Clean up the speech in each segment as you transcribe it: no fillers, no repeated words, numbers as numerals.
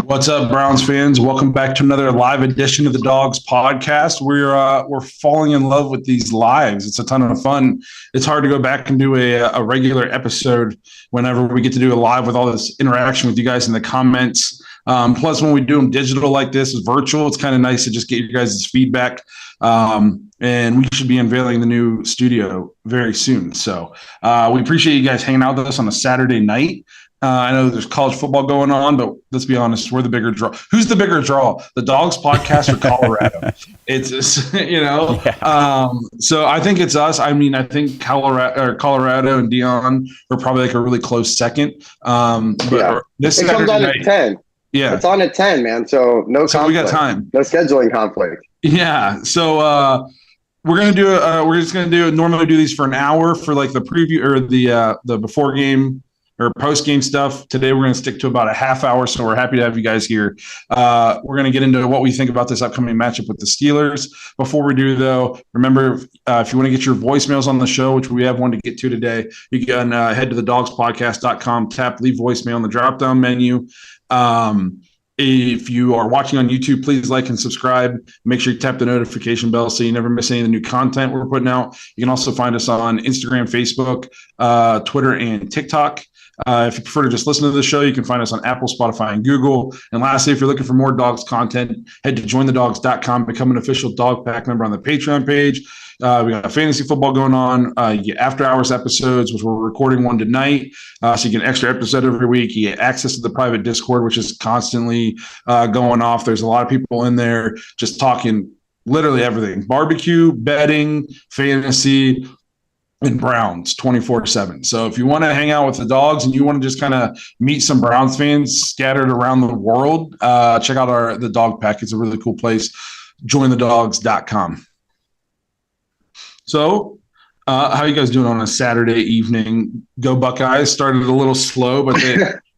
What's up, Browns fans? Welcome back to another live edition of the Dawgs podcast. We're falling in love with these lives. It's a ton of fun. It's hard to go back and do a regular episode whenever we get to do a live with all this interaction with you guys in the comments. Plus, when we do them digital like this, virtual, it's kind of nice to just get your guys' feedback. And we should be unveiling the new studio very soon. So we appreciate you guys hanging out with us on a Saturday night. I know there's college football going on, but let's be honest, we're the bigger draw. Who's the bigger draw? The Dawgs podcast or Colorado? It's Yeah. So I think it's us. I mean, I think Colorado and Dion are probably like a really close second. This it comes on at 10. Yeah, it's on at 10, man. So no conflict. We got time. No scheduling conflict. Yeah. So we're gonna do. We're just gonna do. Normally do these for an hour for like the preview or the before game or post-game stuff. Today, we're going to stick to about a half hour, so we're happy to have you guys here. We're going to get into what we think about this upcoming matchup with the Steelers. Before we do, though, remember, if you want to get your voicemails on the show, which we have one to get to today, you can head to thedawgspodcast.com, tap leave voicemail in the drop-down menu. If you are watching on YouTube, please like and subscribe. Make sure you tap the notification bell so you never miss any of the new content we're putting out. You can also find us on Instagram, Facebook, Twitter, and TikTok. If you prefer to just listen to the show, you can find us on Apple, Spotify, and Google. And lastly, if you're looking for more Dawgs content, head to jointhedawgs.com, become an official Dawg Pack member on the Patreon page. We got fantasy football going on. You get after hours episodes, which we're recording one tonight. So you get an extra episode every week. You get access to the private Discord, which is constantly going off. There's a lot of people in there just talking literally everything: barbecue, betting, fantasy, and Browns 24/7. So if you want to hang out with the Dawgs and you want to just kind of meet some Browns fans scattered around the world, check out the Dawg Pack. It's a really cool place. Jointhedawgs.com. So how you guys doing on a Saturday evening? Go Buckeyes. Started a little slow, but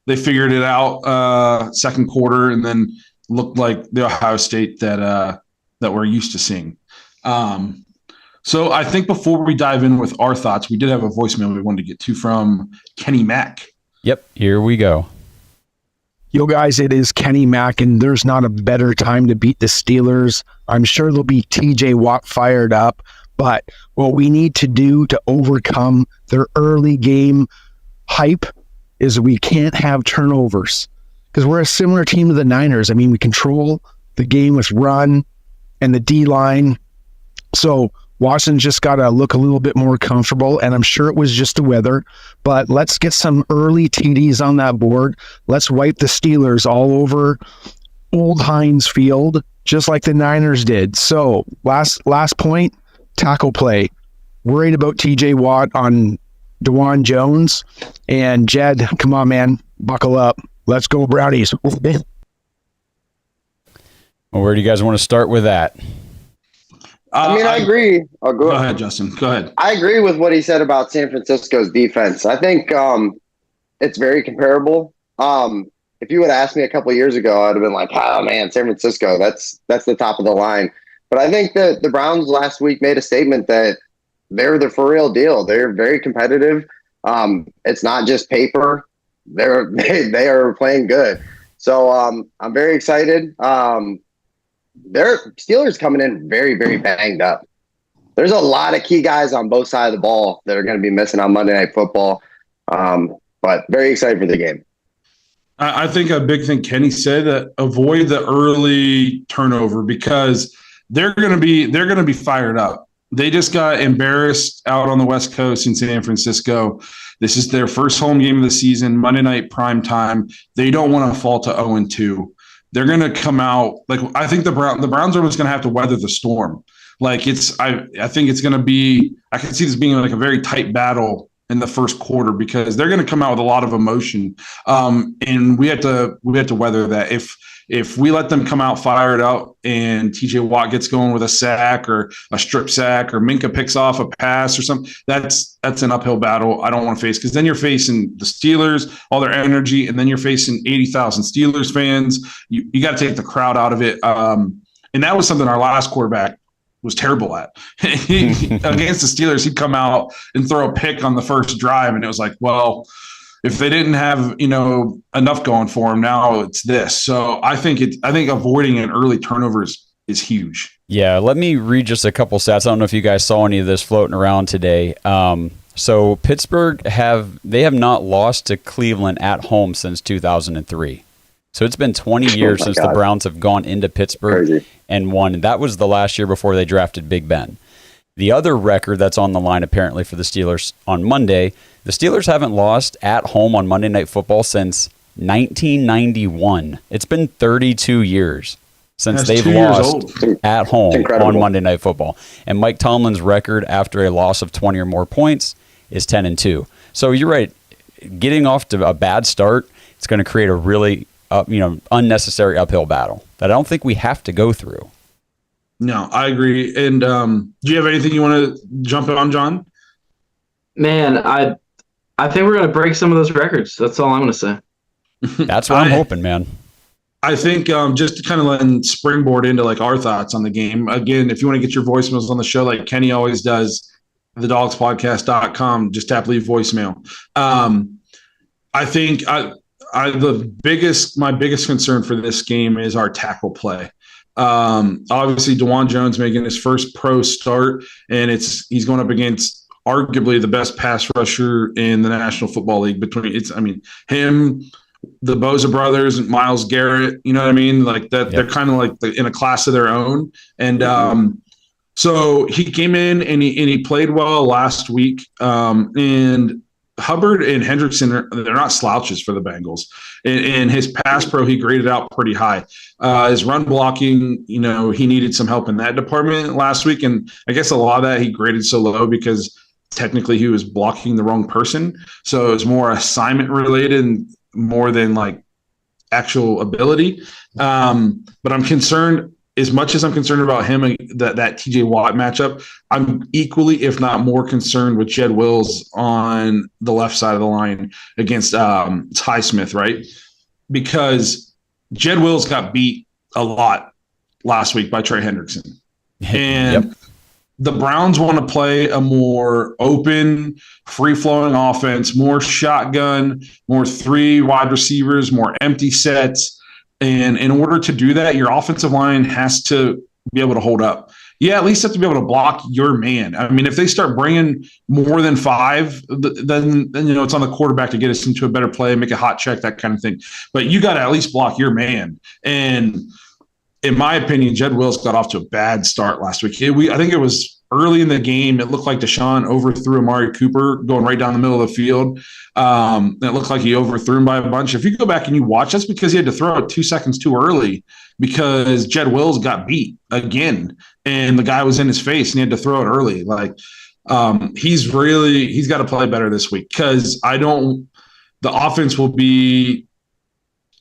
they figured it out second quarter and then looked like the Ohio State that we're used to seeing. So I think before we dive in with our thoughts, we did have a voicemail we wanted to get to from Kenny Mack. Yep, here we go. Yo, guys, it is Kenny Mack, and there's not a better time to beat the Steelers. I'm sure they'll be TJ Watt fired up, but what we need to do to overcome their early game hype is we can't have turnovers because we're a similar team to the Niners. I mean, we control the game with run and the D-line. So Washington just got to look a little bit more comfortable, and I'm sure it was just the weather, but let's get some early TDs on that board. Let's wipe the Steelers all over Old Heinz Field, just like the Niners did. So last point, tackle play. Worried about TJ Watt on DeJuan Jones, and Jed, come on, man, buckle up. Let's go, Brownies. Well, where do you guys want to start with that? I agree. Go ahead, Justin. Go ahead. I agree with what he said about San Francisco's defense. I think it's very comparable. If you would have asked me a couple of years ago, I'd have been like, oh, man, San Francisco, that's the top of the line. But I think that the Browns last week made a statement that they're the for real deal. They're very competitive. It's not just paper. They are playing good. So I'm very excited. Their Steelers coming in very, very banged up. There's a lot of key guys on both sides of the ball that are going to be missing on Monday Night Football. But very excited for the game. I think a big thing Kenny said, that avoid the early turnover because they're going to be fired up. They just got embarrassed out on the West Coast in San Francisco. This is their first home game of the season, Monday night prime time. They don't want to fall to 0-2. They're going to come out like I think the Browns are just going to have to weather the storm. Like I think it's going to be. I can see this being like a very tight battle in the first quarter because they're going to come out with a lot of emotion, and we have to weather that. If we let them come out fired up and TJ Watt gets going with a sack or a strip sack or Minka picks off a pass or something, that's an uphill battle I don't want to face because then you're facing the Steelers, all their energy, and then you're facing 80,000 Steelers fans. You got to take the crowd out of it. And that was something our last quarterback was terrible at. Against the Steelers, he'd come out and throw a pick on the first drive, and it was like, well, if they didn't have, enough going for them, now it's this. So I think avoiding an early turnover is huge. Yeah, let me read just a couple stats. I don't know if you guys saw any of this floating around today. So Pittsburgh have not lost to Cleveland at home since 2003. So it's been 20 years since the Browns have gone into Pittsburgh and won. That was the last year before they drafted Big Ben. The other record that's on the line apparently for the Steelers on Monday, the Steelers haven't lost at home on Monday Night Football since 1991. It's been 32 years since they've lost at home on Monday Night Football. And Mike Tomlin's record after a loss of 20 or more points is 10-2. So you're right. Getting off to a bad start, it's going to create a really unnecessary uphill battle that I don't think we have to go through. No, I agree. And do you have anything you want to jump in on, John? Man, I think we're going to break some of those records. That's all I'm going to say. That's what I'm hoping, man. I think just to kind of let springboard into like our thoughts on the game. Again, if you want to get your voicemails on the show, like Kenny always does, thedawgspodcast.com, just tap leave voicemail. I think my biggest concern for this game is our tackle play. Obviously DeJuan Jones making his first pro start, and he's going up against arguably the best pass rusher in the National Football League him, the Bosa brothers, and Myles Garrett, you know what I mean? Like that, They're kind of like in a class of their own. And so he came in and he played well last week. And Hubbard and Hendrickson, they're not slouches for the Bengals. In his pass pro, he graded out pretty high. His run blocking, he needed some help in that department last week. And I guess a lot of that he graded so low because technically he was blocking the wrong person. So it was more assignment related and more than like actual ability. But I'm concerned. As much as I'm concerned about him, that TJ Watt matchup, I'm equally, if not more, concerned with Jed Wills on the left side of the line against Highsmith, right? Because Jed Wills got beat a lot last week by Trey Hendrickson. And the Browns want to play a more open, free-flowing offense, more shotgun, more 3 wide receivers, more empty sets. And in order to do that, your offensive line has to be able to hold up. Yeah, at least have to be able to block your man. I mean, if they start bringing more than 5, then it's on the quarterback to get us into a better play, make a hot check, that kind of thing. But you got to at least block your man. And in my opinion, Jed Wills got off to a bad start last week. I think it was early in the game. It looked like Deshaun overthrew Amari Cooper going right down the middle of the field. It looked like he overthrew him by a bunch. If you go back and you watch, that's because he had to throw it 2 seconds too early because Jed Wills got beat again, and the guy was in his face, and he had to throw it early. Like he's got to play better this week because the offense will be.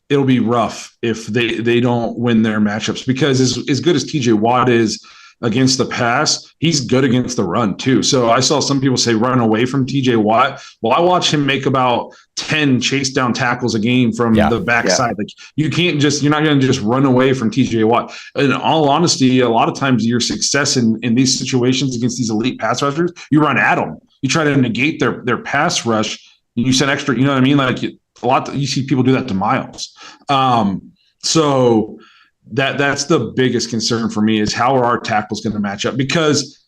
It'll be rough if they don't win their matchups because as good as TJ Watt is against the pass, he's good against the run too. So I saw some people say run away from TJ Watt. Well, I watch him make about 10 chase down tackles a game from the backside. Like you're not going to just run away from TJ Watt. In all honesty, a lot of times your success in these situations against these elite pass rushers, you run at them. You try to negate their pass rush. You send extra, you know what I mean? Like you see people do that to Myles. So that's the biggest concern for me is how are our tackles going to match up? Because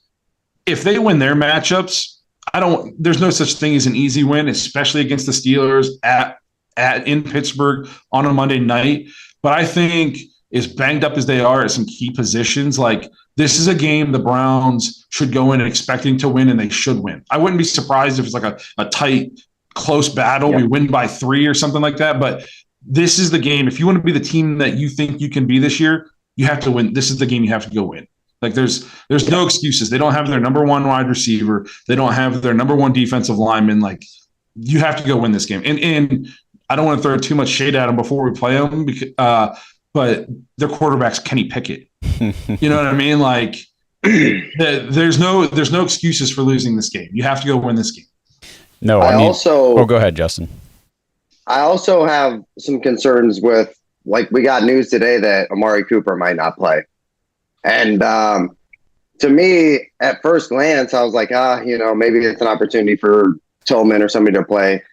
if they win their matchups, there's no such thing as an easy win, especially against the Steelers in Pittsburgh on a Monday night. But I think as banged up as they are at some key positions, like this is a game the Browns should go in expecting to win, and they should win. I wouldn't be surprised if it's like a tight, close battle. We win by 3 or something like that. But this is the game. If you want to be the team that you think you can be this year, you have to win. This is the game you have to go win. Like there's no excuses. They don't have their number 1 wide receiver. They don't have their number 1 defensive lineman. Like you have to go win this game. And I don't want to throw too much shade at them before we play them, because, but their quarterback's Kenny Pickett. You know what I mean? Like there's no excuses for losing this game. You have to go win this game. No, go ahead, Justin. I also have some concerns with, like, we got news today that Amari Cooper might not play. And to me, at first glance, I was like, maybe it's an opportunity for Tillman or somebody to play.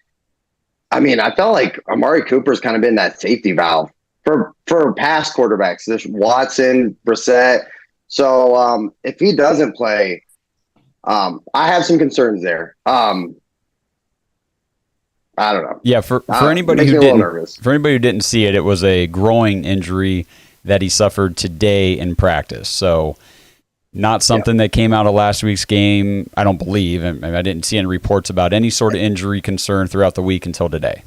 I mean, I felt like Amari Cooper's kind of been that safety valve for past quarterbacks. There's Watson, Brissett. So if he doesn't play, I have some concerns there. I don't know. Yeah, for anybody who didn't see it, it was a groin injury that he suffered today in practice. So not something that came out of last week's game, I don't believe. I didn't see any reports about any sort of injury concern throughout the week until today.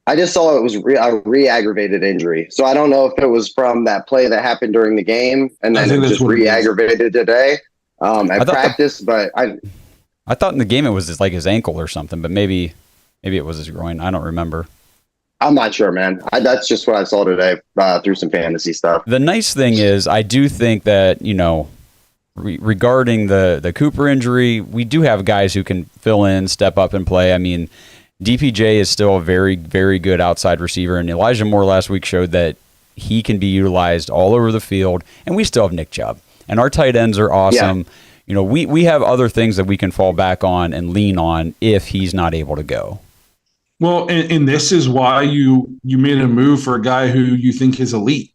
I just saw it was a re-aggravated injury. So I don't know if it was from that play that happened during the game and then it just re-aggravated today at practice. But I thought in the game it was like his ankle or something, but maybe it was his groin. I don't remember. I'm not sure, man. That's just what I saw today through some fantasy stuff. The nice thing is I do think that, regarding the Cooper injury, we do have guys who can fill in, step up and play. I mean, DPJ is still a very, very good outside receiver, and Elijah Moore last week showed that he can be utilized all over the field, and we still have Nick Chubb. And our tight ends are awesome. Yeah. We have other things that we can fall back on and lean on if he's not able to go. Well, and this is why you made a move for a guy who you think is elite.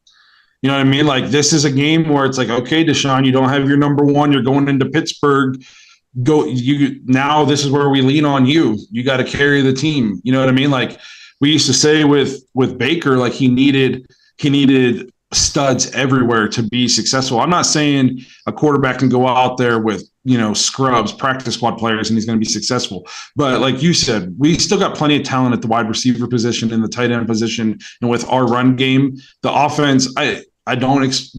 You know what I mean? Like, this is a game where it's like, okay, Deshaun, you don't have your number one. You're going into Pittsburgh. Now this is where we lean on you. You got to carry the team. You know what I mean? Like we used to say with Baker, like he needed studs everywhere to be successful. I'm not saying a quarterback can go out there with, scrubs, practice squad players, and he's going to be successful. But like you said, we still got plenty of talent at the wide receiver position, in the tight end position, and with our run game, the offense, the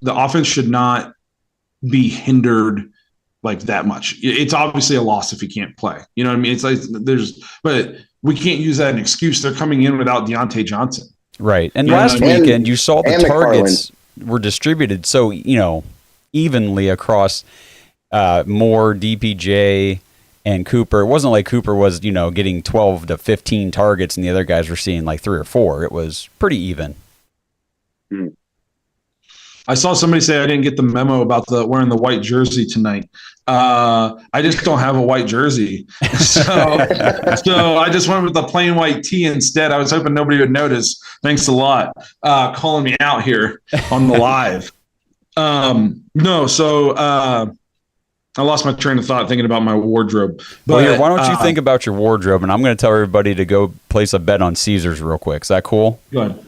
offense should not be hindered like that much. It's obviously a loss if he can't play. You know what I mean? It's like but we can't use that as an excuse. They're coming in without Deontay Johnson. Right. And last weekend, you saw the targets were distributed so, evenly across Moore, DPJ, and Cooper. It wasn't like Cooper was, getting 12 to 15 targets and the other guys were seeing like 3 or 4. It was pretty even. I saw somebody say I didn't get the memo about wearing the white jersey tonight. I just don't have a white jersey. So I just went with the plain white tee instead. I was hoping nobody would notice. Thanks a lot. Calling me out here on the live. I lost my train of thought thinking about my wardrobe. But why don't you think about your wardrobe? And I'm going to tell everybody to go place a bet on Caesars real quick. Is that cool? Go ahead.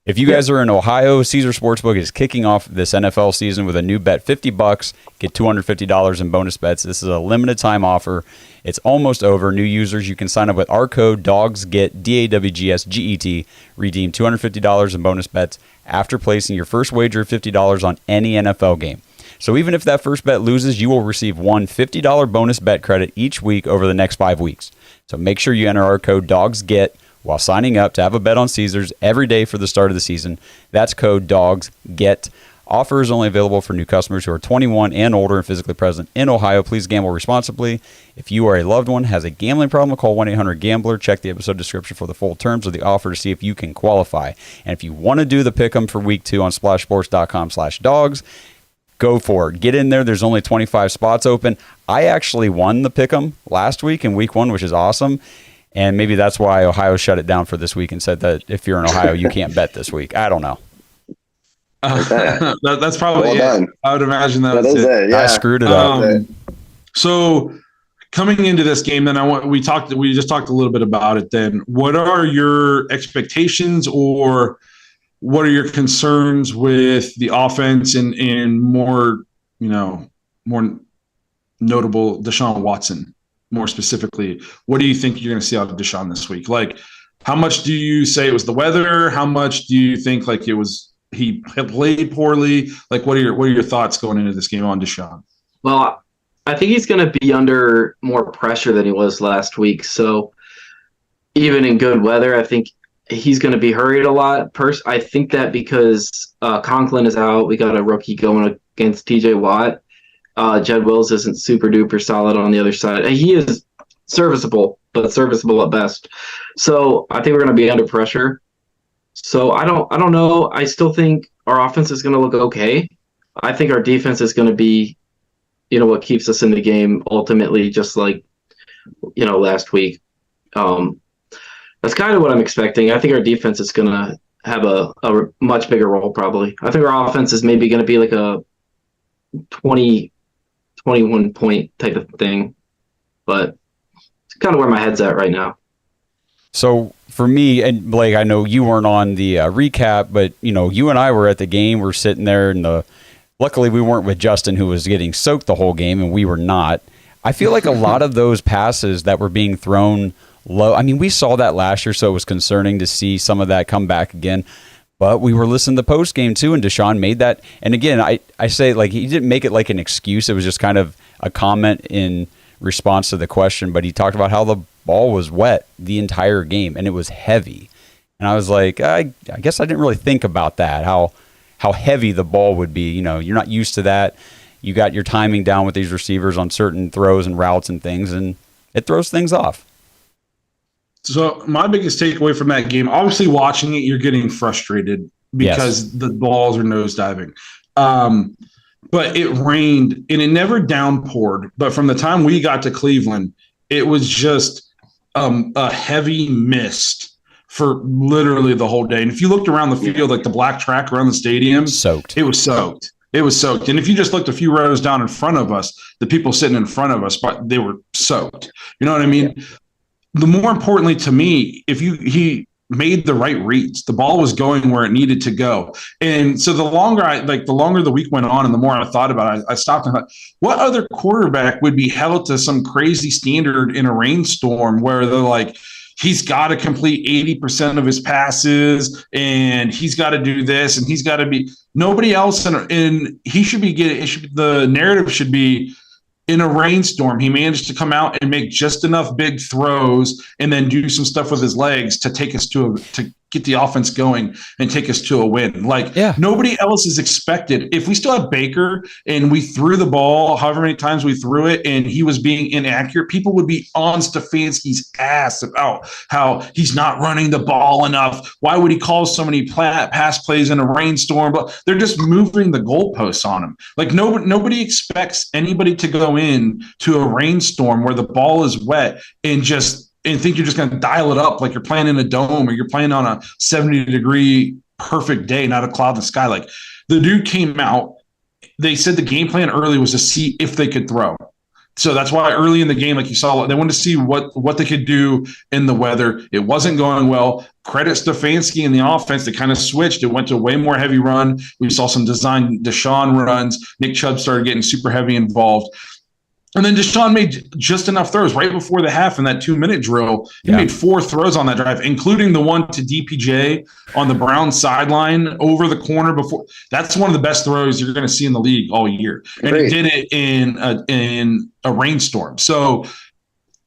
If you guys are in Ohio, Caesar Sportsbook is kicking off this NFL season with a new bet, $50, get $250 in bonus bets. This is a limited time offer. It's almost over. New users, you can sign up with our code DAWGSGET, DAWGSGET, redeem $250 in bonus bets after placing your first wager of $50 on any NFL game. So even if that first bet loses, you will receive one $50 bonus bet credit each week over the next 5 weeks. So make sure you enter our code DAWGSGET while signing up to have a bet on Caesars every day for the start of the season. That's code DAWGSGET. Offer is only available for new customers who are 21 and older and physically present in Ohio. Please gamble responsibly. If you or a loved one has a gambling problem, call 1-800-GAMBLER. Check the episode description for the full terms of the offer to see if you can qualify. And if you want to do the pick'em for week 2 on splashsports.com/dogs, go for it. Get in there. There's only 25 spots open. I actually won the pick'em last week in week 1, which is awesome. And maybe that's why Ohio shut it down for this week and said that if you're in Ohio, you can't bet this week. I don't know. That's probably it. I would imagine that was it. Yeah. I screwed it up. So coming into this game, then we just talked a little bit about it. Then, what are your expectations, or what are your concerns with the offense and more notable Deshaun Watson? More specifically, what do you think you're going to see out of Deshaun this week? Like, how much do you say it was the weather? How much do you think like it was he played poorly? Like, what are your thoughts going into this game on Deshaun? Well, I think he's going to be under more pressure than he was last week. So even in good weather, I think he's going to be hurried a lot. I think that because Conklin is out, we got a rookie going against TJ Watt. Jed Wills isn't super duper solid on the other side. He is serviceable, but serviceable at best. So I think we're going to be under pressure. So I don't know. I still think our offense is going to look okay. I think our defense is going to be, what keeps us in the game ultimately, just like, last week. That's That's kind of what I'm expecting. I think our defense is going to have a much bigger role probably. I think our offense is maybe going to be like a 20, 21 point type of thing. But it's kind of where my head's at right now. So for me, and Blake, I know you weren't on the recap, but you and I were at the game. We're sitting there, and luckily we weren't with Justin, who was getting soaked the whole game, and we were not. I feel like a lot of those passes that were being thrown low. I mean, we saw that last year, so it was concerning to see some of that come back again. But we were listening to the post game too, and Deshaun made that. And again, I say, like, he didn't make it like an excuse. It was just kind of a comment in response to the question. But he talked about how the ball was wet the entire game, and it was heavy. And I was like, I guess I didn't really think about that, how heavy the ball would be. You're not used to that. You got your timing down with these receivers on certain throws and routes and things, and it throws things off. So my biggest takeaway from that game, obviously watching it, you're getting frustrated because the balls are nosediving. But it rained, and it never downpoured. But from the time we got to Cleveland, it was just a heavy mist for literally the whole day. And if you looked around the field, like the black track around the stadium, soaked. It was soaked. It was soaked. And if you just looked a few rows down in front of us, the people sitting in front of us, but they were soaked. You know what I mean? Yeah. The more importantly to me, he made the right reads. The ball was going where it needed to go. And so the longer the week went on and the more I thought about it, I stopped and thought, what other quarterback would be held to some crazy standard in a rainstorm where they're like, he's got to complete 80% of his passes and he's got to do this and he's got to be nobody else. And he should be the narrative should be, in a rainstorm, he managed to come out and make just enough big throws and then do some stuff with his legs to take us to get the offense going and take us to a win. Nobody else is expected. If we still have Baker and we threw the ball however many times we threw it and he was being inaccurate, people would be on Stefanski's ass about how he's not running the ball enough. Why would he call so many pass plays in a rainstorm? But they're just moving the goalposts on him. Like nobody expects anybody to go in to a rainstorm where the ball is wet and think you're just going to dial it up like you're playing in a dome or you're playing on a 70-degree perfect day, not a cloud in the sky. Like the dude came out, they said the game plan early was to see if they could throw. So that's why early in the game, like you saw, they wanted to see what they could do in the weather. It wasn't going well. Credit Stefanski and the offense. They kind of switched. It went to a way more heavy run. We saw some design Deshaun runs. Nick Chubb started getting super heavy involved. And then Deshaun made just enough throws right before the half in that 2-minute drill. He made 4 throws on that drive, including the one to DPJ on the Browns sideline over the corner before. That's one of the best throws you're going to see in the league all year. And he did it in a rainstorm. So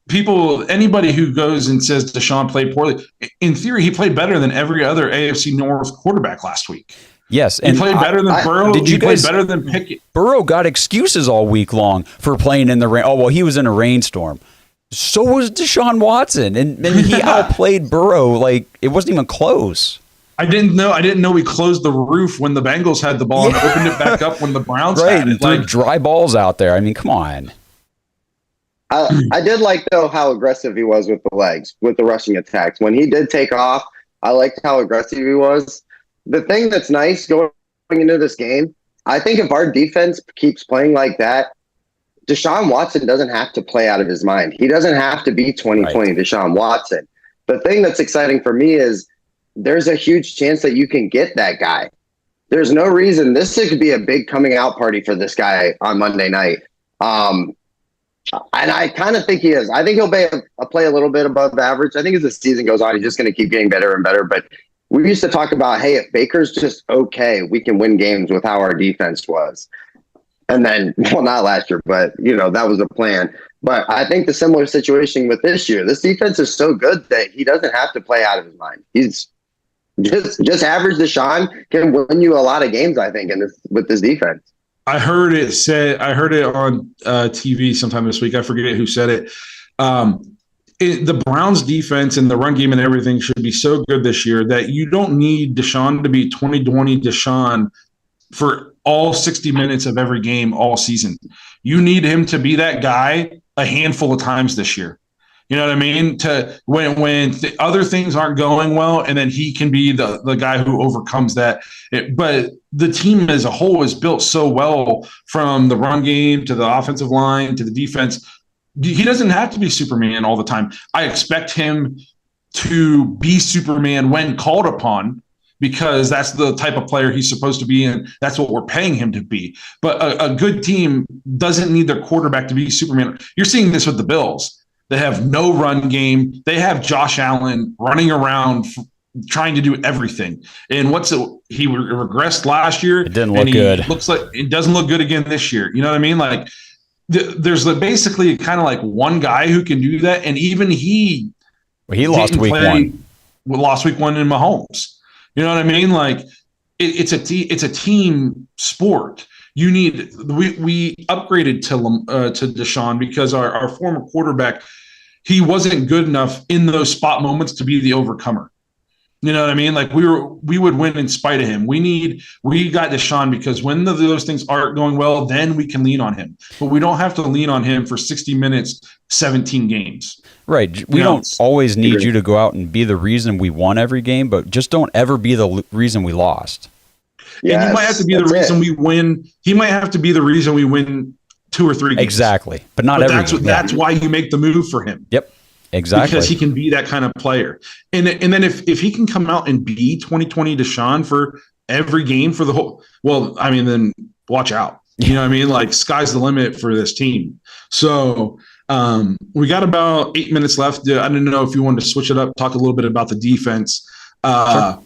anybody who goes and says Deshaun played poorly, in theory, he played better than every other AFC North quarterback last week. Yes, and he played better than Burrow. He played better than Pickett. Burrow got excuses all week long for playing in the rain. Oh, well, he was in a rainstorm. So was Deshaun Watson, and he outplayed Burrow like it wasn't even close. I didn't know we closed the roof when the Bengals had the ball and opened it back up when the Browns had it. Like dry balls out there. I mean, come on. I did like, though, how aggressive he was with the legs, with the rushing attacks. When he did take off, I liked how aggressive he was. The thing that's nice going into this game, I think if our defense keeps playing like that, Deshaun Watson doesn't have to play out of his mind. He doesn't have to be 2020 Deshaun Watson. The thing that's exciting for me is there's a huge chance that you can get that guy. There's no reason. This could be a big coming out party for this guy on Monday night. And I kind of think he is. I think he'll play a little bit above average. I think as the season goes on, he's just going to keep getting better and better. But we used to talk about, hey, if Baker's just okay, we can win games with how our defense was. And then, well, not last year, but, that was the plan. But I think the similar situation with this year, this defense is so good that he doesn't have to play out of his mind. He's just average Deshaun can win you a lot of games, I think, with this defense. I heard it on TV sometime this week. I forget who said it. The Browns defense and the run game and everything should be so good this year that you don't need Deshaun to be 2020 Deshaun for all 60 minutes of every game all season. You need him to be that guy a handful of times this year. You know what I mean? To when other things aren't going well, and then he can be the guy who overcomes that. But the team as a whole is built so well, from the run game to the offensive line to the defense. He doesn't have to be Superman all the time. I expect him to be Superman when called upon, because that's the type of player he's supposed to be, and that's what we're paying him to be. But a good team doesn't need their quarterback to be Superman. You're seeing this with the Bills. They have no run game. They have Josh Allen running around trying to do everything. And he regressed last year. It didn't look good. Looks like it doesn't look good again this year. You know what I mean? Like there's basically kind of like one guy who can do that, and even he lost week one. Lost week one in Mahomes. You know what I mean? Like it's a team sport. We upgraded to Deshaun because our former quarterback, he wasn't good enough in those spot moments to be the overcomer. You know what I mean? Like we would win in spite of him. We got Deshaun because when those things aren't going well, then we can lean on him. But we don't have to lean on him for 60 minutes, 17 games. Right. We don't always need you to go out and be the reason we won every game, but just don't ever be the reason we lost. Yeah, he might have to be the reason we win. He might have to be the reason we win 2 or 3 games. Exactly. But not every game. That's why you make the move for him. Yep. Exactly. Because he can be that kind of player. And then if he can come out and be 2020 Deshaun for every game for the whole, then watch out. You know what I mean? Like sky's the limit for this team. So we got about 8 minutes left. I didn't know if you wanted to switch it up, talk a little bit about the defense. Sure.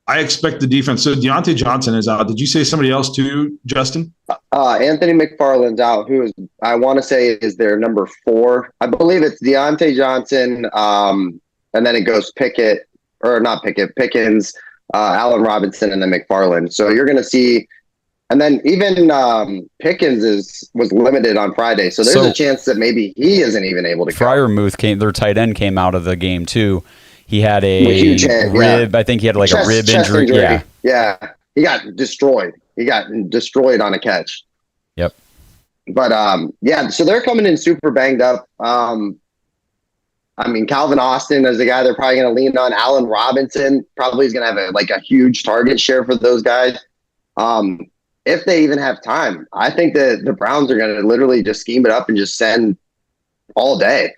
I expect the defense. So Deontay Johnson is out. Did you say somebody else too, Justin? Anthony McFarland's out, who is, I want to say, is their number 4. I believe it's Deontay Johnson, and then it goes Pickens, Allen Robinson, and then McFarland. So you're going to see, and then even Pickens was limited on Friday. So there's a chance that maybe he isn't even able to Freiermuth their tight end came out of the game too. He had a huge head, rib. Yeah. I think he had like a rib injury. Yeah. He got destroyed. He got destroyed on a catch. Yep. But so they're coming in super banged up. Calvin Austin is the guy they're probably going to lean on. Allen Robinson probably is going to have a huge target share for those guys. If they even have time, I think that the Browns are going to literally just scheme it up and just send all day.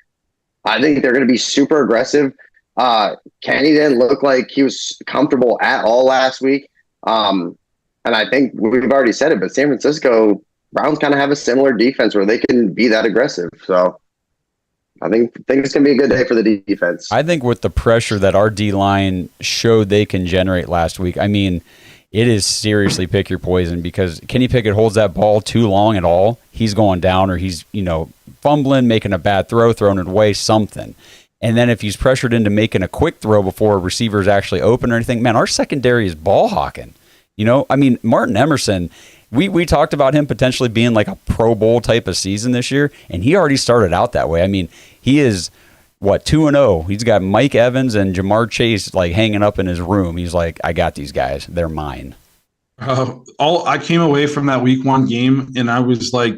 I think they're going to be super aggressive. Kenny didn't look like he was comfortable at all last week. And I think we've already said it, but San Francisco Browns kind of have a similar defense where they can be that aggressive. So I think it's going to be a good day for the defense. I think with the pressure that our D-line showed they can generate last week, it is seriously pick your poison, because Kenny Pickett holds that ball too long at all, he's going down, or he's, fumbling, making a bad throw, throwing it away, something. And then if he's pressured into making a quick throw before a receiver's actually open or anything, man, our secondary is ball hawking. Martin Emerson, we talked about him potentially being like a Pro Bowl type of season this year, and he already started out that way. He is, 2-0. He's got Mike Evans and Jamar Chase hanging up in his room. He's like, I got these guys. They're mine. I came away from that week 1 game, and I was like,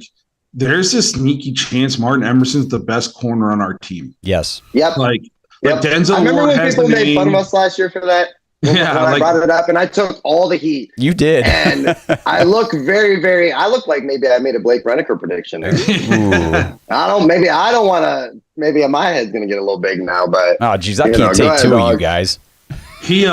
there's a sneaky chance Martin Emerson's the best corner on our team. Yes. Yep. Denzel I remember Ward when people made fun of us last year for that. When I brought it up, and I took all the heat. You did. And I look very, very. I look like maybe I made a Blake Reneker prediction. Maybe my head's gonna get a little big now, but I can't take 2 of you guys. He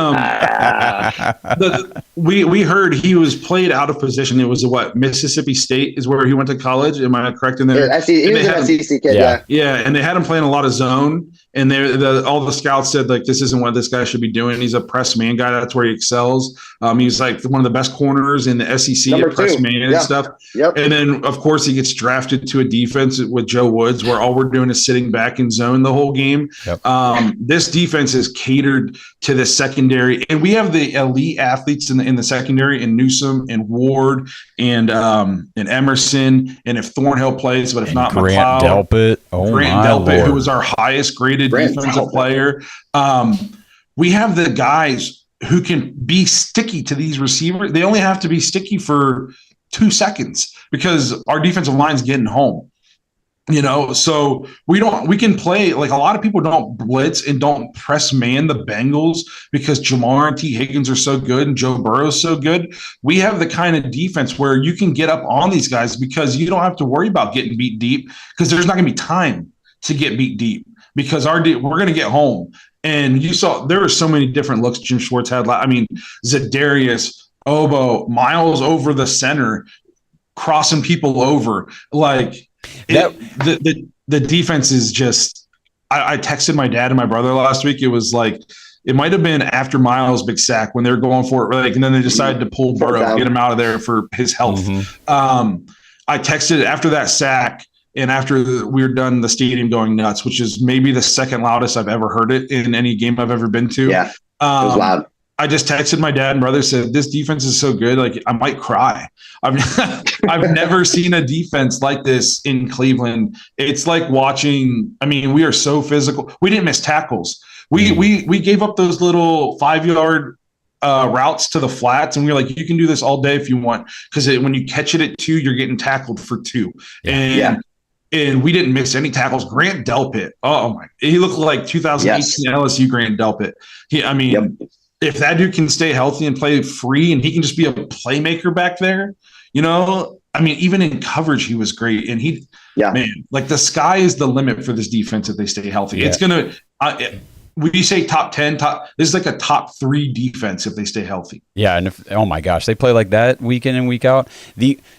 we heard he was played out of position. It was Mississippi State is where he went to college. Am I correct in there? Yeah, he was an SEC kid. Yeah, and they had him playing a lot of zone. And all the scouts said this isn't what this guy should be doing. He's a press man guy. That's where he excels. He's one of the best corners in the SEC at press man and stuff. Yep. And then of course he gets drafted to a defense with Joe Woods, where all we're doing is sitting back in zone the whole game. Yep. This defense is catered to the secondary, and we have the elite athletes in the secondary, in Newsome and Ward and Emerson, and if Thornhill plays, but if not, Grant McLeod, Delpit, who was our highest graded defensive player. We have the guys who can be sticky to these receivers. They only have to be sticky for 2 seconds because our defensive line's getting home. So we can play, like, a lot of people don't blitz and don't press man the Bengals because Jamar and T. Higgins are so good and Joe Burrow's so good. We have the kind of defense where you can get up on these guys because you don't have to worry about getting beat deep, because there's not going to be time to get beat deep because we're going to get home. And you saw there were so many different looks Jim Schwartz had. I mean, Za'Darius, Obo, Miles over the center, crossing people over. Like, the defense is just. I texted my dad and my brother last week. It was like, it might have been after Miles' big sack when they were going for it, like, and then they decided to pull Burrow, get him out of there for his health. I texted after that sack and after we were done, the stadium going nuts, which is maybe the second loudest I've ever heard it in any game I've ever been to. Yeah, it was loud. I just texted my dad and brother, said, this defense is so good, like, I might cry. I've never seen a defense like this in Cleveland. It's like watching. I mean, we are so physical. We didn't miss tackles. We gave up those little 5-yard routes to the flats, and we were like, you can do this all day if you want, because when you catch it at 2, you're getting tackled for 2. And we didn't miss any tackles. Grant Delpit, oh my, he looked like 2018 LSU Grant Delpit. If that dude can stay healthy and play free, and he can just be a playmaker back there, I mean, even in coverage, he was great. And man, like, the sky is the limit for this defense if they stay healthy. It's going to, we say top 10, this is like a top 3 defense if they stay healthy. Yeah. And oh my gosh, they play like that week in and week out.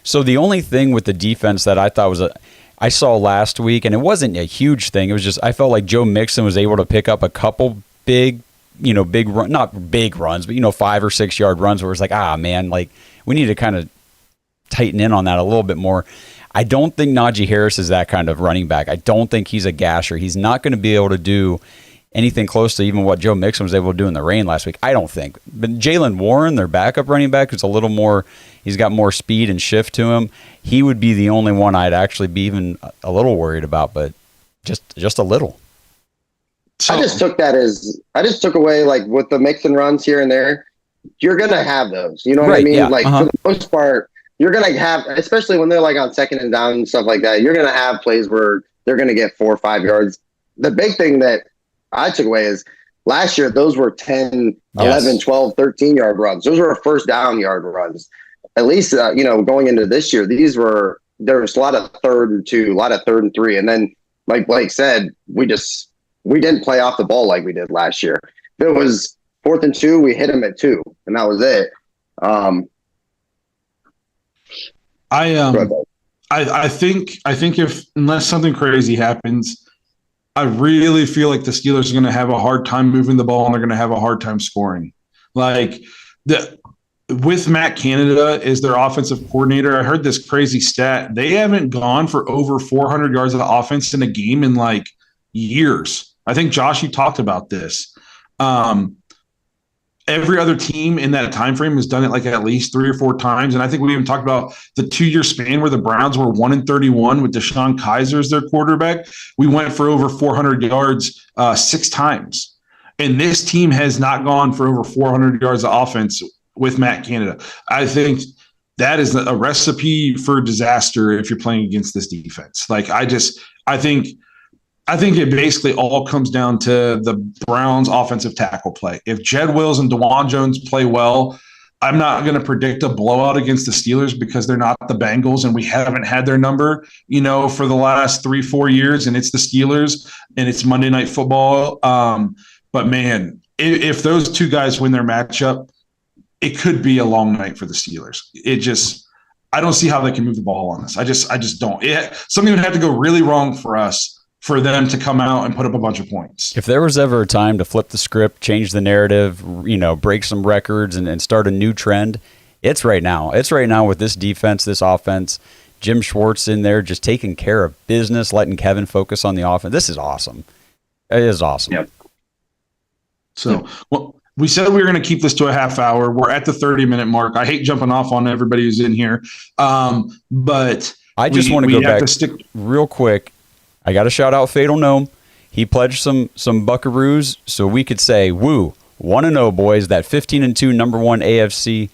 So the only thing with the defense that I thought I saw last week, and it wasn't a huge thing. It was just, I felt like Joe Mixon was able to pick up a couple big run, not big runs, but 5 or 6 yard runs where it's like, man, like, we need to kind of tighten in on that a little bit more. I don't think Najee Harris is that kind of running back. I don't think he's a gasher. He's not going to be able to do anything close to even what Joe Mixon was able to do in the rain last week, I don't think. But Jaylen Warren, their backup running back, who's a little more, he's got more speed and shift to him. He would be the only one I'd actually be even a little worried about, but just a little. I just took away, like, with the mix and runs here and there, you're going to have those. You know what I mean? Yeah. Like, for the most part, you're going to have, especially when they're like on second and down and stuff like that, you're going to have plays where they're going to get 4 or 5 yards. The big thing that I took away is last year, those were 10, 11, 12, 13-yard runs. Those were first down yard runs. At least, going into this year, there was a lot of 3rd and 2, a lot of 3rd and 3. And then, like Blake said, we didn't play off the ball like we did last year. If it was 4th and 2, we hit them at 2, and that was it. I think if, unless something crazy happens, I really feel like the Steelers are going to have a hard time moving the ball, and they're going to have a hard time scoring. Like, with Matt Canada as their offensive coordinator, I heard this crazy stat. They haven't gone for over 400 yards of offense in a game in like years. I think, Josh, you talked about this. Every other team in that time frame has done it like at least 3 or 4 times. And I think we even talked about the 2-year span where the Browns were 1-31 with Deshaun Kaiser as their quarterback. We went for over 400 yards 6 times. And this team has not gone for over 400 yards of offense with Matt Canada. I think that is a recipe for disaster if you're playing against this defense. Like, I think it basically all comes down to the Browns' offensive tackle play. If Jed Wills and DeJuan Jones play well, I'm not going to predict a blowout against the Steelers because they're not the Bengals and we haven't had their number, for the last 3-4 years, and it's the Steelers and it's Monday Night Football. But man, if those 2 guys win their matchup, it could be a long night for the Steelers. I don't see how they can move the ball on this. I just don't. Something would have to go really wrong for us for them to come out and put up a bunch of points. If there was ever a time to flip the script, change the narrative, break some records and start a new trend, it's right now. It's right now with this defense, this offense, Jim Schwartz in there just taking care of business, letting Kevin focus on the offense. This is awesome. It is awesome. Yep. So, we said we were going to keep this to a half hour. We're at the 30-minute mark. I hate jumping off on everybody who's in here. But I just want to go back real quick. I got to shout out Fatal Gnome. He pledged some buckaroos so we could say, woo, 1-0, boys. That 15-2 number 1 AFC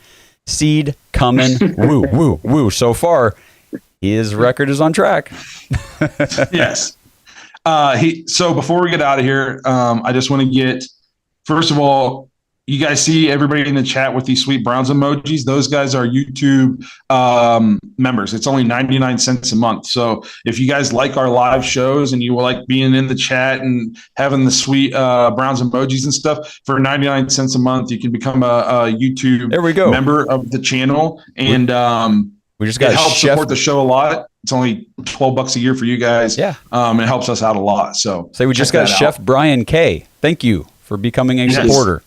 seed coming. Woo, woo, woo. So far, His record is on track. Yes. So before we get out of here, I just want to get, first of all, you guys see everybody in the chat with these sweet Browns emojis. Those guys are YouTube members. It's only 99 cents a month. So if you guys like our live shows and you like being in the chat and having the sweet Browns emojis and stuff, for 99 cents a month, you can become a YouTube member of the channel. And we just got it helps support the show a lot. It's only $12 a year for you guys. Yeah. It helps us out a lot. So we just got Chef Brian K. Thank you for becoming a supporter.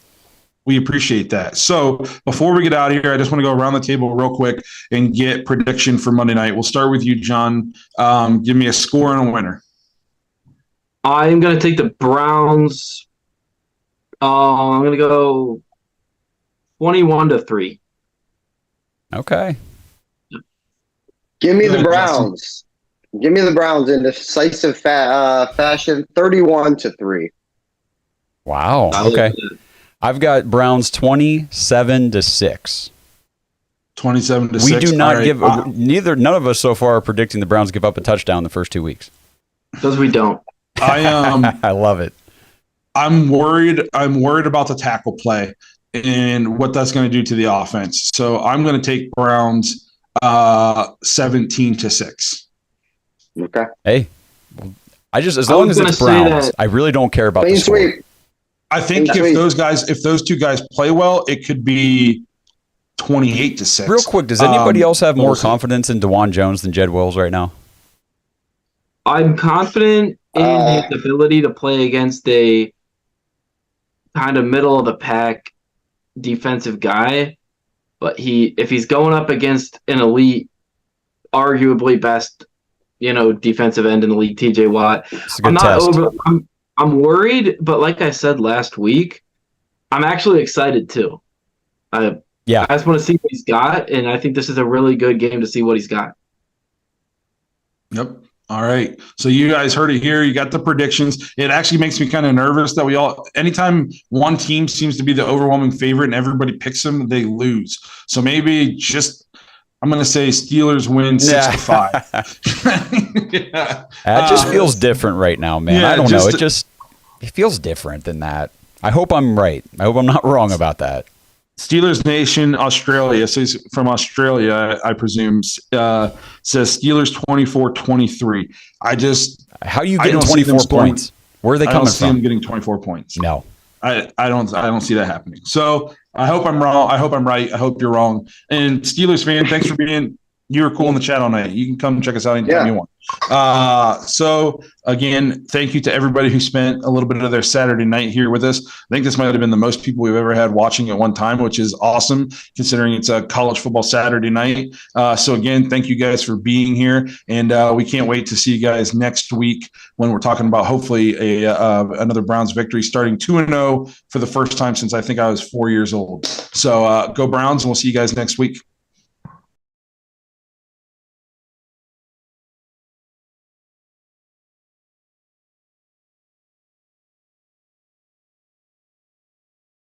We appreciate that. So before we get out of here, I just want to go around the table real quick and get prediction for Monday night. We'll start with you, John. Give me a score and a winner. I'm going to take the Browns. I'm going to go 21-3. Okay. Give me the Browns. Give me the Browns in decisive fashion, 31-3. Wow. Okay. I've got Browns 27-6. 27-6. We do not give none of us so far are predicting the Browns give up a touchdown the first 2 weeks. Because we don't. I love it. I'm worried about the tackle play and what that's going to do to the offense. So I'm going to take Browns 17-6. Okay. Hey, as long as it's Browns, I really don't care about the score. Sweet. I think if those two guys play well, it could be 28-6. Real quick, does anybody else have more confidence in DeJuan Jones than Jed Wills right now? I'm confident in his ability to play against a kind of middle of the pack defensive guy, but if he's going up against an elite, arguably best, defensive end in the league, TJ Watt, it's a good test. I'm worried, but like I said last week, I'm actually excited too. I just want to see what he's got, and I think this is a really good game to see what he's got. Yep. All right. So you guys heard it here. You got the predictions. It actually makes me kind of nervous that anytime one team seems to be the overwhelming favorite and everybody picks them, they lose. So maybe I'm going to say Steelers win 6-5. It just feels different right now, man. I don't know. It feels different than that. I hope I'm right. I hope I'm not wrong about that. Steelers Nation Australia, so he's from Australia, I presume, says Steelers 24-23. How are you getting 24 points? Where are they coming from? I don't see them getting 24 points. No. I don't see that happening. So I hope I'm wrong. I hope I'm right. I hope you're wrong. And Steelers fan, thanks for being. You were cool in the chat all night. You can come check us out anytime you want. So again, thank you to everybody who spent a little bit of their Saturday night here with us. I think this might have been the most people we've ever had watching at one time, which is awesome considering it's a college football Saturday night. So again, thank you guys for being here. And we can't wait to see you guys next week when we're talking about hopefully another Browns victory, starting 2-0 for the first time since I think I was 4 years old. So go Browns, and we'll see you guys next week.